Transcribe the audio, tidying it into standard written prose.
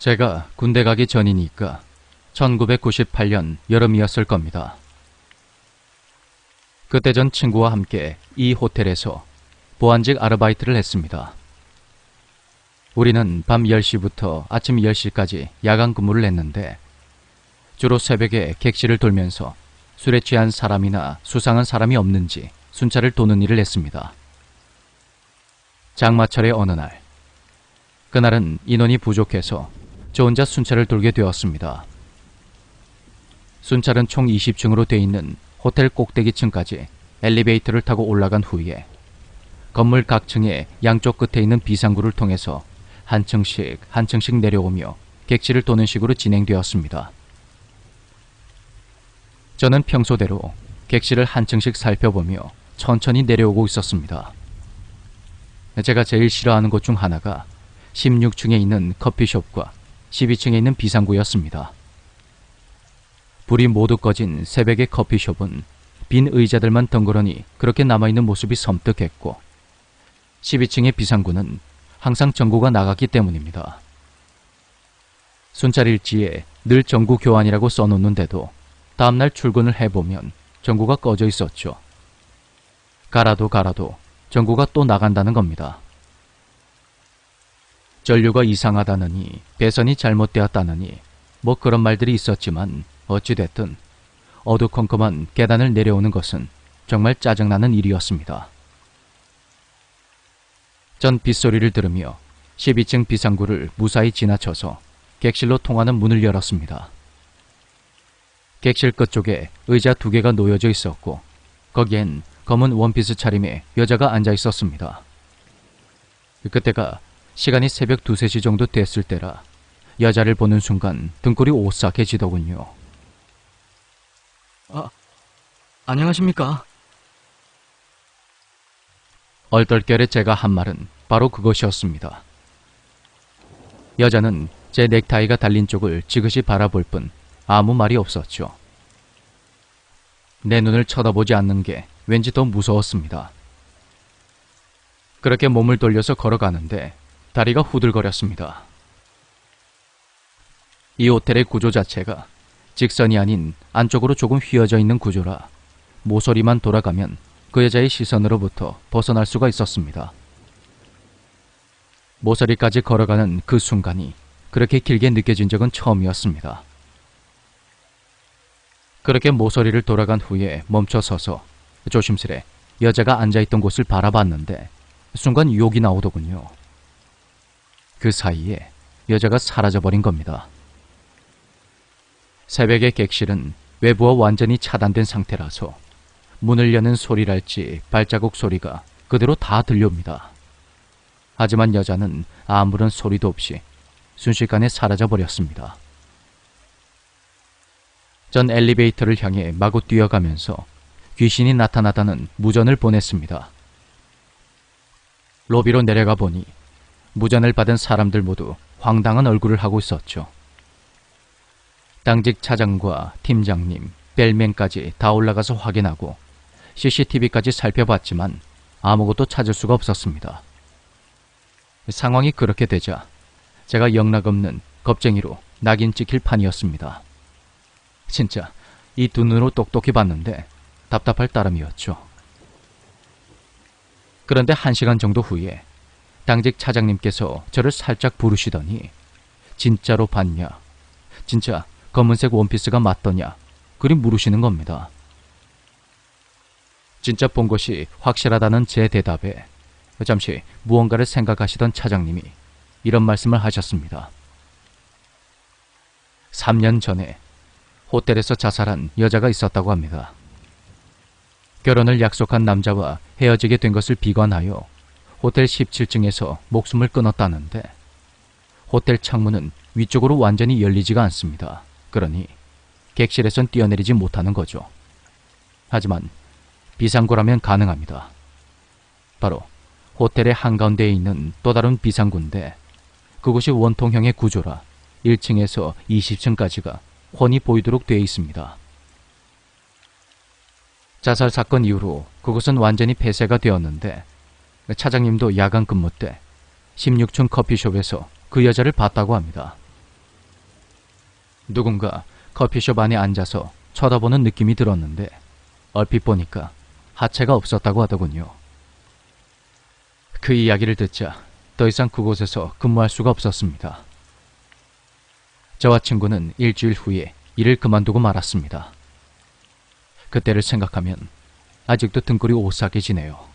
제가 군대 가기 전이니까 1998년 여름이었을 겁니다. 그때 전 친구와 함께 이 호텔에서 보안직 아르바이트를 했습니다. 우리는 밤 10시부터 아침 10시까지 야간 근무를 했는데 주로 새벽에 객실을 돌면서 술에 취한 사람이나 수상한 사람이 없는지 순찰을 도는 일을 했습니다. 장마철의 어느 날, 그날은 인원이 부족해서 저 혼자 순찰을 돌게 되었습니다. 순찰은 총 20층으로 돼 있는 호텔 꼭대기층까지 엘리베이터를 타고 올라간 후에 건물 각 층의 양쪽 끝에 있는 비상구를 통해서 한 층씩 내려오며 객실을 도는 식으로 진행되었습니다. 저는 평소대로 객실을 한 층씩 살펴보며 천천히 내려오고 있었습니다. 제가 제일 싫어하는 곳 중 하나가 16층에 있는 커피숍과 12층에 있는 비상구였습니다. 불이 모두 꺼진 새벽의 커피숍은 빈 의자들만 덩그러니 그렇게 남아있는 모습이 섬뜩했고 12층의 비상구는 항상 전구가 나갔기 때문입니다. 순찰일지에 늘 전구 교환이라고 써놓는데도 다음날 출근을 해보면 전구가 꺼져 있었죠. 갈아도 전구가 또 나간다는 겁니다. 전류가 이상하다느니 배선이 잘못되었다느니 뭐 그런 말들이 있었지만 어찌됐든 어두컴컴한 계단을 내려오는 것은 정말 짜증나는 일이었습니다. 전 빗소리를 들으며 12층 비상구를 무사히 지나쳐서 객실로 통하는 문을 열었습니다. 객실 끝쪽에 의자 2개가 놓여져 있었고 거기엔 검은 원피스 차림의 여자가 앉아 있었습니다. 그때가 시간이 새벽 2, 3시 정도 됐을 때라 여자를 보는 순간 등골이 오싹해지더군요. 안녕하십니까? 얼떨결에 제가 한 말은 바로 그것이었습니다. 여자는 제 넥타이가 달린 쪽을 지그시 바라볼 뿐 아무 말이 없었죠. 내 눈을 쳐다보지 않는 게 왠지 더 무서웠습니다. 그렇게 몸을 돌려서 걸어가는데 다리가 후들거렸습니다. 이 호텔의 구조 자체가 직선이 아닌 안쪽으로 조금 휘어져 있는 구조라 모서리만 돌아가면 그 여자의 시선으로부터 벗어날 수가 있었습니다. 모서리까지 걸어가는 그 순간이 그렇게 길게 느껴진 적은 처음이었습니다. 그렇게 모서리를 돌아간 후에 멈춰서서 조심스레 여자가 앉아있던 곳을 바라봤는데 순간 욕이 나오더군요. 그 사이에 여자가 사라져버린 겁니다. 새벽의 객실은 외부와 완전히 차단된 상태라서 문을 여는 소리랄지 발자국 소리가 그대로 다 들려옵니다. 하지만 여자는 아무런 소리도 없이 순식간에 사라져버렸습니다. 전 엘리베이터를 향해 마구 뛰어가면서 귀신이 나타나다는 무전을 보냈습니다. 로비로 내려가 보니 무전을 받은 사람들 모두 황당한 얼굴을 하고 있었죠. 당직 차장과 팀장님, 벨맨까지 다 올라가서 확인하고 CCTV까지 살펴봤지만 아무것도 찾을 수가 없었습니다. 상황이 그렇게 되자 제가 영락없는 겁쟁이로 낙인 찍힐 판이었습니다. 진짜 이 두 눈으로 똑똑히 봤는데 답답할 따름이었죠. 그런데 1시간 정도 후에 당직 차장님께서 저를 살짝 부르시더니 진짜로 봤냐? 진짜 검은색 원피스가 맞더냐? 그리 물으시는 겁니다. 진짜 본 것이 확실하다는 제 대답에 잠시 무언가를 생각하시던 차장님이 이런 말씀을 하셨습니다. 3년 전에 호텔에서 자살한 여자가 있었다고 합니다. 결혼을 약속한 남자와 헤어지게 된 것을 비관하여 호텔 17층에서 목숨을 끊었다는데 호텔 창문은 위쪽으로 완전히 열리지가 않습니다. 그러니 객실에선 뛰어내리지 못하는 거죠. 하지만 비상구라면 가능합니다. 바로 호텔의 한가운데에 있는 또 다른 비상구인데 그곳이 원통형의 구조라 1층에서 20층까지가 훤히 보이도록 되어 있습니다. 자살 사건 이후로 그곳은 완전히 폐쇄가 되었는데 차장님도 야간 근무 때 16층 커피숍에서 그 여자를 봤다고 합니다. 누군가 커피숍 안에 앉아서 쳐다보는 느낌이 들었는데 얼핏 보니까 하체가 없었다고 하더군요. 그 이야기를 듣자 더 이상 그곳에서 근무할 수가 없었습니다. 저와 친구는 일주일 후에 일을 그만두고 말았습니다. 그때를 생각하면 아직도 등골이 오싹해지네요.